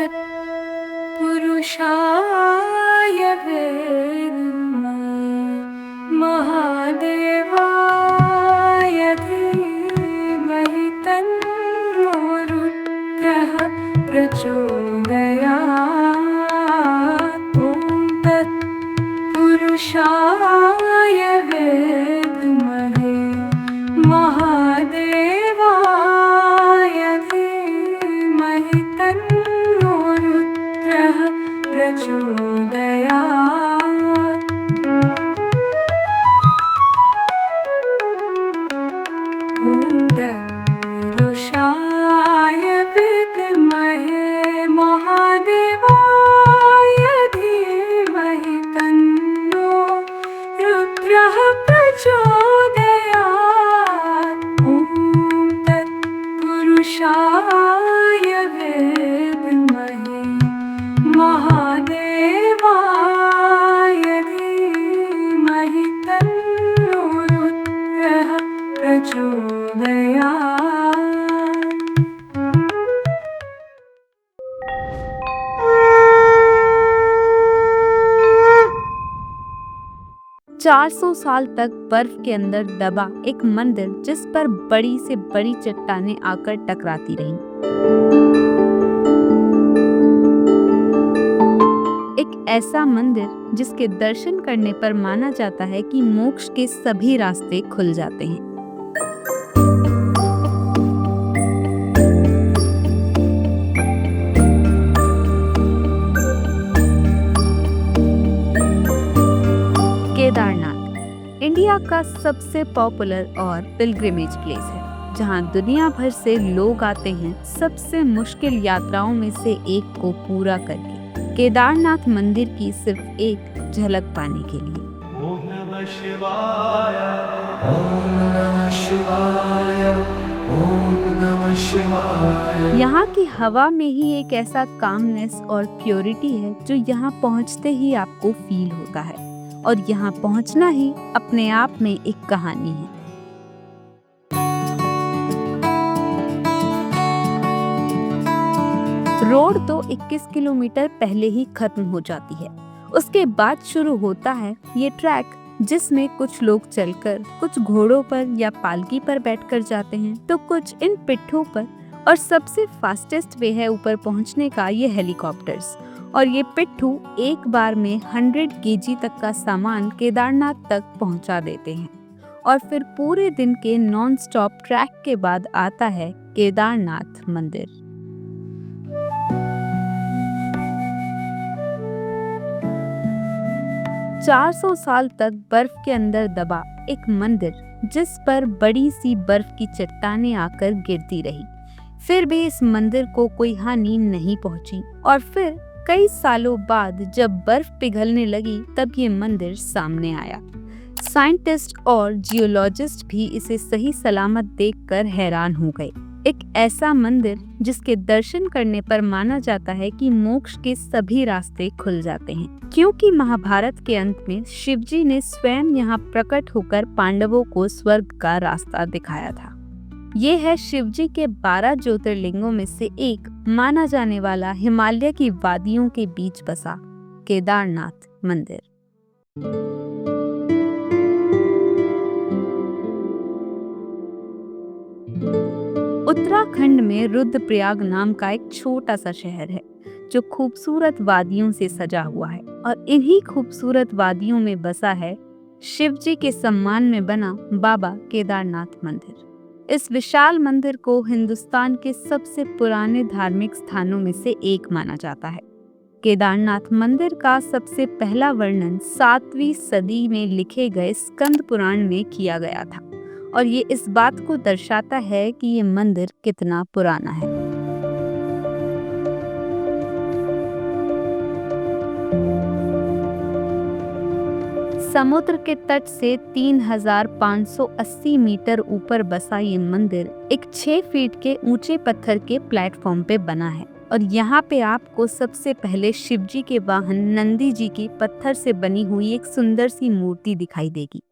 तत्पुरुषाय विद्महे महादेवाय धीमहि तन्नो रुद्रः प्रचोदयात्। ॐ तत्पुरुषाय विद्महे महादेवाय धीमहि तन्नो रुद्रः प्रचोदयात्। ॐ तत्पुरुषाय विद्महे महादेवाय धीमहि तन्नो रुद्रः प्रचोदयात्। ॐ तत्पुरुषाय विद्महे महादेवाय धीमहि तन्नो रुद्रः प्रचोदयात्। 400 साल तक बर्फ के अंदर दबा एक मंदिर जिस पर बड़ी से बड़ी चट्टानें आकर टकराती रहीं। एक ऐसा मंदिर जिसके दर्शन करने पर माना जाता है कि मोक्ष के सभी रास्ते खुल जाते हैं। केदारनाथ इंडिया का सबसे पॉपुलर और पिलग्रिमेज प्लेस है, जहां दुनिया भर से लोग आते हैं सबसे मुश्किल यात्राओं में से एक को पूरा करके केदारनाथ मंदिर की सिर्फ एक झलक पाने के लिए। ओम नमः शिवाय, ओम नमः शिवाय, ओम नमः शिवाय। यहाँ की हवा में ही एक ऐसा कामनेस और प्योरिटी है जो यहाँ पहुँचते ही आपको फील होता है, और यहाँ पहुँचना ही अपने आप में एक कहानी है। रोड तो 21 किलोमीटर पहले ही खत्म हो जाती है। उसके बाद शुरू होता है ये ट्रैक, जिसमें कुछ लोग चलकर, कुछ घोड़ों पर या पालकी पर बैठकर जाते हैं, तो कुछ इन पिट्ठों पर, और सबसे फास्टेस्ट वे है ऊपर पहुंचने का ये हेलीकॉप्टर्स। और ये पिट्ठू एक बार में 100 केजी तक का सामान केदारनाथ तक पहुंचा देते हैं। और फिर पूरे दिन के नॉन स्टॉप ट्रैक के बाद आता है केदारनाथ मंदिर। चार 400 साल तक बर्फ के अंदर दबा एक मंदिर जिस पर बड़ी सी बर्फ की चट्टानें आकर गिरती रही, फिर भी इस मंदिर को कोई हानि नहीं पहुंची। और फिर कई सालों बाद जब बर्फ पिघलने लगी तब ये मंदिर सामने आया। साइंटिस्ट और जियोलॉजिस्ट भी इसे सही सलामत देखकर हैरान हो गए। एक ऐसा मंदिर जिसके दर्शन करने पर माना जाता है कि मोक्ष के सभी रास्ते खुल जाते हैं, क्योंकि महाभारत के अंत में शिवजी ने स्वयं यहाँ प्रकट होकर पांडवों को स्वर्ग का रास्ता दिखाया था। ये है शिवजी के 12 ज्योतिर्लिंगों में से एक माना जाने वाला हिमालय की वादियों के बीच बसा केदारनाथ मंदिर। उत्तराखंड में रुद्रप्रयाग नाम का एक छोटा सा शहर है जो खूबसूरत वादियों से सजा हुआ है, और इन्हीं खूबसूरत वादियों में बसा है शिवजी के सम्मान में बना बाबा केदारनाथ मंदिर। इस विशाल मंदिर को हिंदुस्तान के सबसे पुराने धार्मिक स्थानों में से एक माना जाता है। केदारनाथ मंदिर का सबसे पहला वर्णन 7वीं सदी में लिखे गए स्कंद पुराण में किया गया था, और ये इस बात को दर्शाता है कि ये मंदिर कितना पुराना है। समुद्र के तट से 3580 मीटर ऊपर बसा ये मंदिर एक 6 फीट के ऊंचे पत्थर के प्लेटफॉर्म पे बना है, और यहाँ पे आपको सबसे पहले शिवजी के वाहन नंदी जी की पत्थर से बनी हुई एक सुंदर सी मूर्ति दिखाई देगी।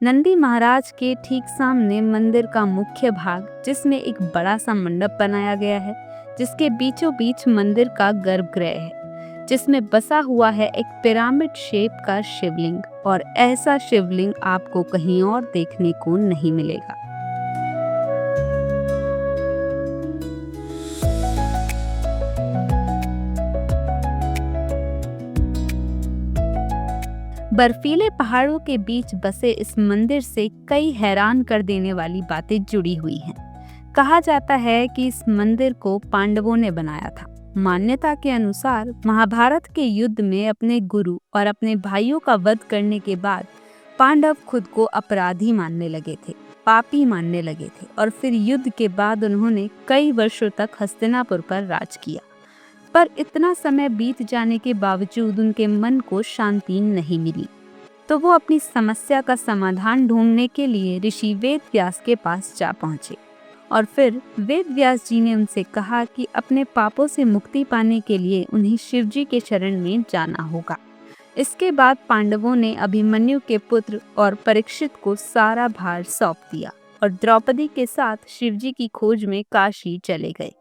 नंदी महाराज के ठीक सामने मंदिर का मुख्य भाग, जिसमें एक बड़ा सा मंडप बनाया गया है, जिसके बीचों बीच मंदिर का गर्भगृह है, जिसमें बसा हुआ है एक पिरामिड शेप का शिवलिंग, और ऐसा शिवलिंग आपको कहीं और देखने को नहीं मिलेगा। बर्फीले पहाड़ों के बीच बसे इस मंदिर से कई हैरान कर देने वाली बातें जुड़ी हुई हैं। कहा जाता है कि इस मंदिर को पांडवों ने बनाया था। मान्यता के अनुसार महाभारत के युद्ध में अपने गुरु और अपने भाइयों का वध करने के बाद पांडव खुद को अपराधी मानने लगे थे, पापी मानने लगे थे, और फिर युद्ध के बाद उन्होंने कई वर्षों तक हस्तिनापुर पर राज किया। पर इतना समय बीत जाने के बावजूद उनके मन को शांति नहीं मिली, तो वो अपनी समस्या का समाधान ढूंढने के लिए ऋषि वेद व्यास के पास जा पहुंचे। और फिर वेद व्यास जी ने उनसे कहा कि अपने पापों से मुक्ति पाने के लिए उन्हें शिव जी के शरण में जाना होगा। इसके बाद पांडवों ने अभिमन्यु के पुत्र और परीक्षित को सारा भार सौंप दिया और द्रौपदी के साथ शिव जी की खोज में काशी चले गए।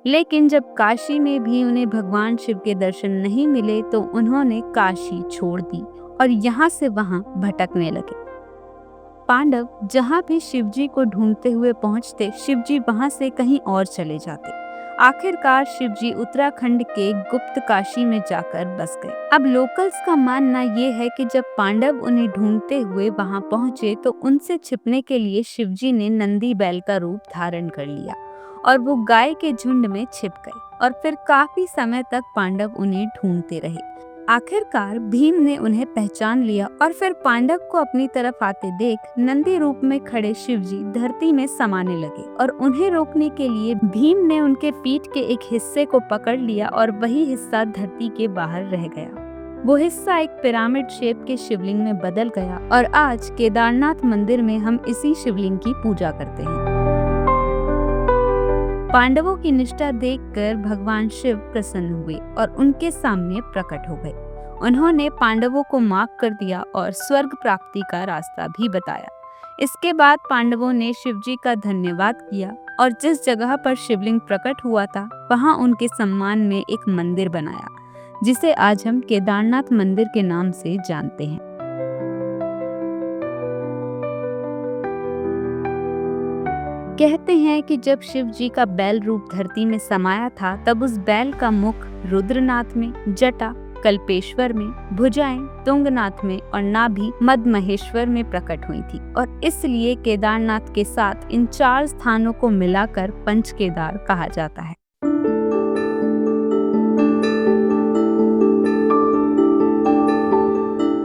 लेकिन जब काशी में भी उन्हें भगवान शिव के दर्शन नहीं मिले तो उन्होंने काशी छोड़ दी और यहाँ से वहाँ भटकने लगे। पांडव जहाँ भी शिव जी को ढूंढते हुए पहुँचते, शिव जी वहाँ से कहीं और चले जाते। आखिरकार शिव जी उत्तराखंड के गुप्त काशी में जाकर बस गए। अब लोकल्स का मानना ये है कि जब पांडव उन्हें ढूंढते हुए वहाँ पहुँचे तो उनसे छिपने के लिए शिव जी ने नंदी बैल का रूप धारण कर लिया और वो गाय के झुंड में छिप गए, और फिर काफी समय तक पांडव उन्हें ढूंढते रहे। आखिरकार भीम ने उन्हें पहचान लिया और फिर पांडव को अपनी तरफ आते देख नंदी रूप में खड़े शिवजी धरती में समाने लगे, और उन्हें रोकने के लिए भीम ने उनके पीठ के एक हिस्से को पकड़ लिया और वही हिस्सा धरती के बाहर रह गया। वो हिस्सा एक पिरामिड शेप के शिवलिंग में बदल गया और आज केदारनाथ मंदिर में हम इसी शिवलिंग की पूजा करते हैं। पांडवों की निष्ठा देखकर भगवान शिव प्रसन्न हुए और उनके सामने प्रकट हो गए। उन्होंने पांडवों को माफ कर दिया और स्वर्ग प्राप्ति का रास्ता भी बताया। इसके बाद पांडवों ने शिव जी का धन्यवाद किया और जिस जगह पर शिवलिंग प्रकट हुआ था वहां उनके सम्मान में एक मंदिर बनाया, जिसे आज हम केदारनाथ मंदिर के नाम से जानते हैं। कहते हैं कि जब शिव जी का बैल रूप धरती में समाया था तब उस बैल का मुख रुद्रनाथ में, जटा कल्पेश्वर में, भुजाएं तुंगनाथ में और नाभि मद्महेश्वर में प्रकट हुई थी, और इसलिए केदारनाथ के साथ इन 4 स्थानों को मिलाकर पंच केदार कहा जाता है।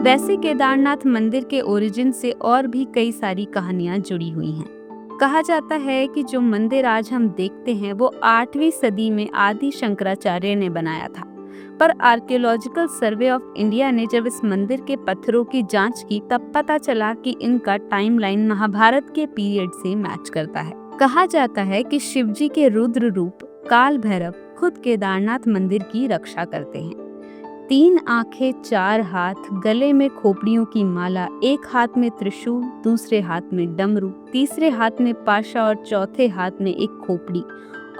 वैसे केदारनाथ मंदिर के ओरिजिन से और भी कई सारी कहानियां जुड़ी हुई हैं। कहा जाता है कि जो मंदिर आज हम देखते हैं वो 8वीं सदी में आदि शंकराचार्य ने बनाया था, पर आर्कियोलॉजिकल सर्वे ऑफ इंडिया ने जब इस मंदिर के पत्थरों की जांच की तब पता चला कि इनका टाइमलाइन महाभारत के पीरियड से मैच करता है। कहा जाता है कि शिवजी के रुद्र रूप काल भैरव खुद केदारनाथ मंदिर की रक्षा करते हैं। 3 आंखें, 4 हाथ, गले में खोपड़ियों की माला, एक हाथ में त्रिशूल, दूसरे हाथ में डमरू, तीसरे हाथ में पाशा और चौथे हाथ में एक खोपड़ी,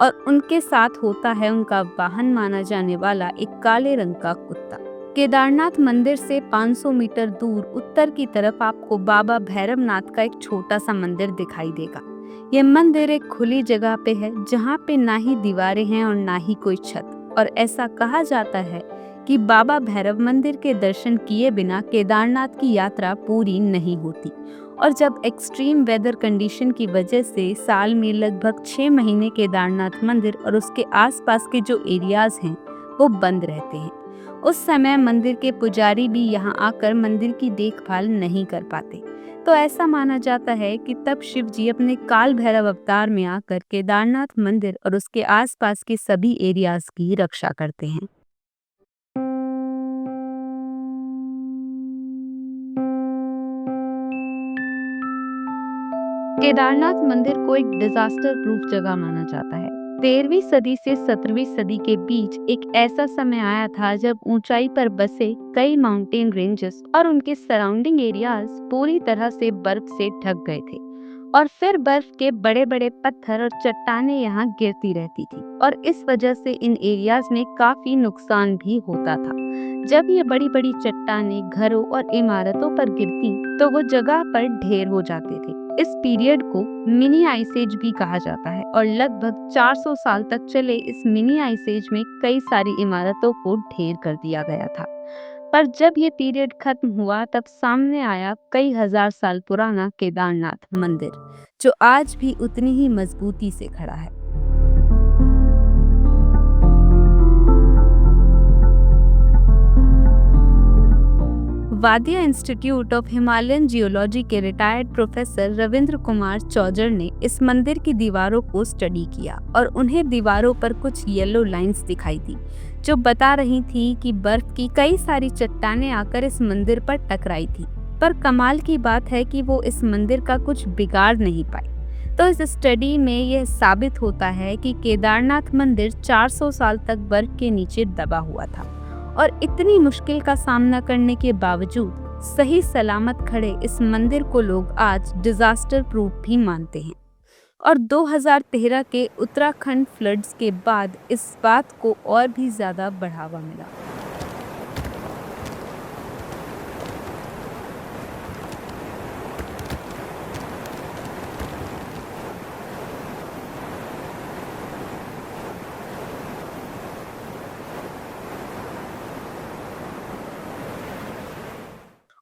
और उनके साथ होता है उनका वाहन माना जाने वाला एक काले रंग का कुत्ता। केदारनाथ मंदिर से 500 मीटर दूर उत्तर की तरफ आपको बाबा भैरवनाथ का एक छोटा सा मंदिर दिखाई देगा। यह मंदिर एक खुली जगह पे है जहाँ पे ना ही दीवारें हैं और ना ही कोई छत, और ऐसा कहा जाता है कि बाबा भैरव मंदिर के दर्शन किए बिना केदारनाथ की यात्रा पूरी नहीं होती, और जब एक्सट्रीम वेदर कंडीशन की वजह से साल में लगभग 6 महीने केदारनाथ मंदिर और उसके आसपास के जो एरियाज हैं वो बंद रहते हैं, उस समय मंदिर के पुजारी भी यहाँ आकर मंदिर की देखभाल नहीं कर पाते। तो ऐसा माना जाता है कि तब शिव जी अपने काल भैरव अवतार में आकर केदारनाथ मंदिर और उसके आसपास के सभी एरियाज की रक्षा करते हैं। केदारनाथ मंदिर को एक डिजास्टर प्रूफ जगह माना जाता है। 13वीं सदी से 17वीं सदी के बीच एक ऐसा समय आया था जब ऊंचाई पर बसे कई माउंटेन रेंजेस और उनके सराउंडिंग एरियाज पूरी तरह से बर्फ से ढक गए थे, और फिर बर्फ के बड़े बड़े पत्थर और चट्टानें यहाँ गिरती रहती थी और इस वजह से इन एरियाज में काफी नुकसान भी होता था। जब ये बड़ी बड़ी चट्टानें घरों और इमारतों पर गिरती तो वो जगह पर ढेर हो जाते थे। इस पीरियड को मिनी आइस एज भी कहा जाता है और लगभग 400 साल तक चले इस मिनी आइस एज में कई सारी इमारतों को ढेर कर दिया गया था। पर जब ये पीरियड खत्म हुआ तब सामने आया कई हजार साल पुराना केदारनाथ मंदिर, जो आज भी उतनी ही मजबूती से खड़ा है। वादिया इंस्टीट्यूट ऑफ हिमालयन जियोलॉजी के रिटायर्ड प्रोफेसर रविंद्र कुमार चौजर ने इस मंदिर की दीवारों को स्टडी किया और उन्हें दीवारों पर कुछ येलो लाइंस दिखाई दी जो बता रही थी कि बर्फ की कई सारी चट्टानें आकर इस मंदिर पर टकराई थी। पर कमाल की बात है कि वो इस मंदिर का कुछ बिगाड़ नहीं पाई। तो इस स्टडी में यह साबित होता है कि केदारनाथ मंदिर 400 साल तक बर्फ के नीचे दबा हुआ था और इतनी मुश्किल का सामना करने के बावजूद सही सलामत खड़े इस मंदिर को लोग आज डिजास्टर प्रूफ भी मानते हैं। और 2013 के उत्तराखंड फ्लड्स के बाद इस बात को और भी ज्यादा बढ़ावा मिला।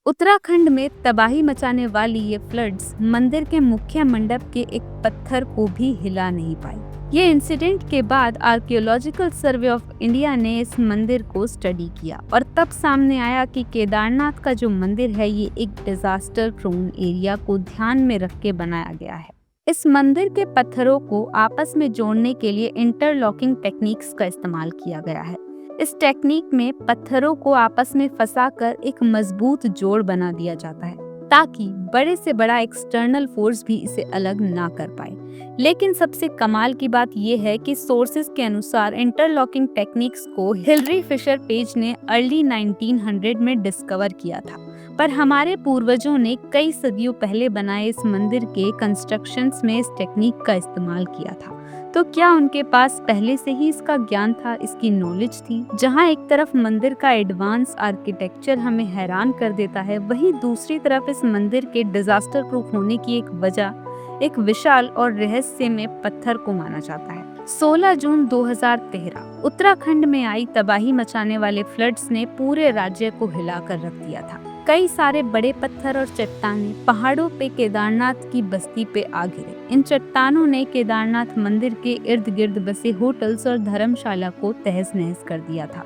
उत्तराखंड में तबाही मचाने वाली ये फ्लड्स मंदिर के मुख्य मंडप के एक पत्थर को भी हिला नहीं पाई। ये इंसिडेंट के बाद आर्कियोलॉजिकल सर्वे ऑफ इंडिया ने इस मंदिर को स्टडी किया और तब सामने आया कि केदारनाथ का जो मंदिर है ये एक डिजास्टर प्रोन एरिया को ध्यान में रख के बनाया गया है। इस मंदिर के पत्थरों को आपस में जोड़ने के लिए इंटरलॉकिंग टेक्निक्स का इस्तेमाल किया गया है। इस टेक्निक में पत्थरों को आपस में फंसाकर एक मजबूत जोड़ बना दिया जाता है ताकि बड़े से बड़ा एक्सटर्नल फोर्स भी इसे अलग ना कर पाए। लेकिन सबसे कमाल की बात यह है कि सोर्सेज के अनुसार इंटरलॉकिंग टेक्निक्स को हिलरी फिशर पेज ने अर्ली 1900 में डिस्कवर किया था, पर हमारे पूर्वजों ने कई सदियों पहले बनाए इस मंदिर के कंस्ट्रक्शंस में इस टेक्निक का इस्तेमाल किया था। तो क्या उनके पास पहले से ही इसका ज्ञान था, इसकी नॉलेज थी? जहां एक तरफ मंदिर का एडवांस आर्किटेक्चर हमें हैरान कर देता है, वहीं दूसरी तरफ इस मंदिर के डिजास्टर प्रूफ होने की एक वजह एक विशाल और रहस्यमय पत्थर को माना जाता है। 16 जून 2013 उत्तराखंड में आई तबाही मचाने वाले फ्लड्स ने पूरे राज्य को हिलाकर रख दिया था। कई सारे बड़े पत्थर और चट्टानें पहाड़ों पे केदारनाथ की बस्ती पे आ गिरे। इन चट्टानों ने केदारनाथ मंदिर के इर्द गिर्द बसे होटल्स और धर्मशाला को तहस नहस कर दिया था।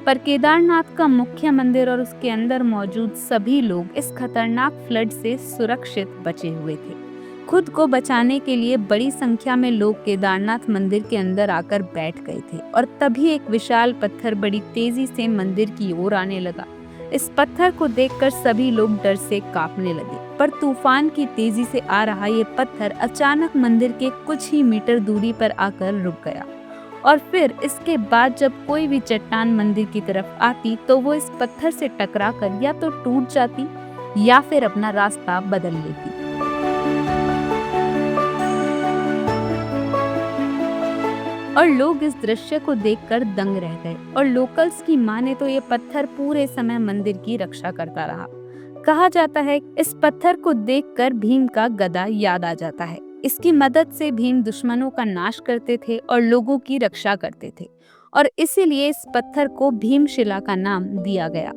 पर केदारनाथ का मुख्य मंदिर और उसके अंदर मौजूद सभी लोग इस खतरनाक फ्लड से सुरक्षित बचे हुए थे। खुद को बचाने के लिए बड़ी संख्या में लोग केदारनाथ मंदिर के अंदर आकर बैठ गए थे और तभी एक विशाल पत्थर बड़ी तेजी से मंदिर की ओर आने लगा। इस पत्थर को देखकर सभी लोग डर से कांपने लगे, पर तूफान की तेजी से आ रहा ये पत्थर अचानक मंदिर के कुछ ही मीटर दूरी पर आकर रुक गया और फिर इसके बाद जब कोई भी चट्टान मंदिर की तरफ आती तो वो इस पत्थर से टकराकर या तो टूट जाती या फिर अपना रास्ता बदल लेती। और लोग इस दृश्य को देखकर दंग रह गए और लोकल्स की माने तो ये पत्थर पूरे समय मंदिर की रक्षा करता रहा। कहा जाता है इस पत्थर को देखकर भीम का गदा याद आ जाता है। इसकी मदद से भीम दुश्मनों का नाश करते थे और लोगों की रक्षा करते थे और इसीलिए इस पत्थर को भीमशिला का नाम दिया गया।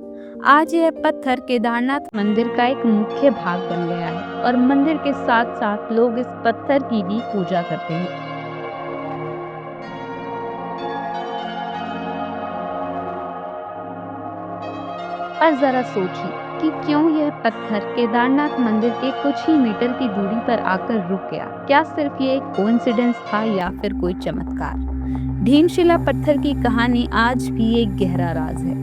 आज यह पत्थर केदारनाथ मंदिर का एक मुख्य भाग बन गया है और मंदिर के साथ साथ लोग इस पत्थर की भी पूजा करते हैं। और जरा सोचिए कि क्यों यह पत्थर केदारनाथ मंदिर के कुछ ही मीटर की दूरी पर आकर रुक गया। क्या सिर्फ ये एक कोइंसिडेंस था या फिर कोई चमत्कार? भीमशिला पत्थर की कहानी आज भी एक गहरा राज है।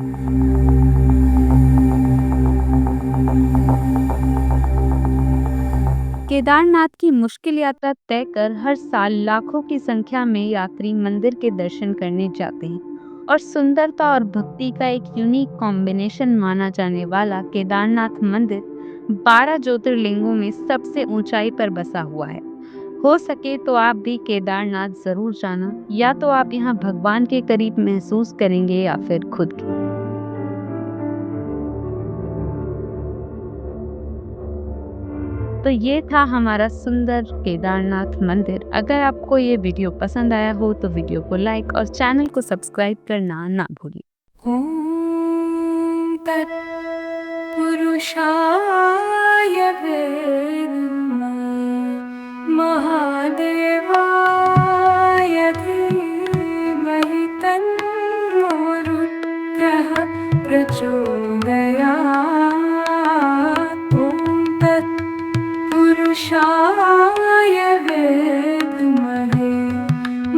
केदारनाथ की मुश्किल यात्रा तय कर हर साल लाखों की संख्या में यात्री मंदिर के दर्शन करने जाते हैं और सुंदरता और भक्ति का एक यूनिक कॉम्बिनेशन माना जाने वाला केदारनाथ मंदिर 12 ज्योतिर्लिंगों में सबसे ऊंचाई पर बसा हुआ है। हो सके तो आप भी केदारनाथ जरूर जाना। या तो आप यहाँ भगवान के करीब महसूस करेंगे या फिर खुद के। तो ये था हमारा सुंदर केदारनाथ मंदिर। अगर आपको ये वीडियो पसंद आया हो तो वीडियो को लाइक और चैनल को सब्सक्राइब करना ना भूलिए। ॐ तत्पुरुषाय विद्महे महादेवाय धीमहि तन्नो रुद्रः प्रचोदयात्। ॐ तत्पुरुषाय विद्महे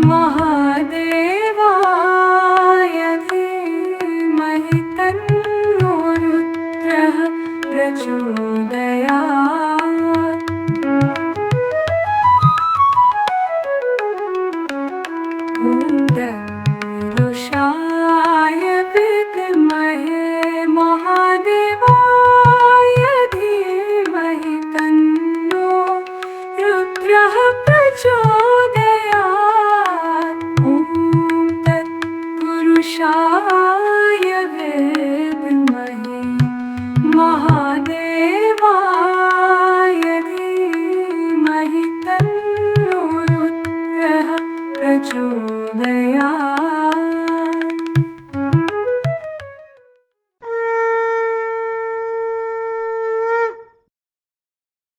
महादेवाय धीमहि तन्नो रुद्रः प्रचोदयात्। ॐ तत्पुरुषाय विद्महे महादेवाय धीमहि तन्नो रुद्रः प्रचोदयात्। ॐ तत्पुरुषाय विद्महे महादेवाय धीमहि तन्नो रुद्रः प्रचोदयात्।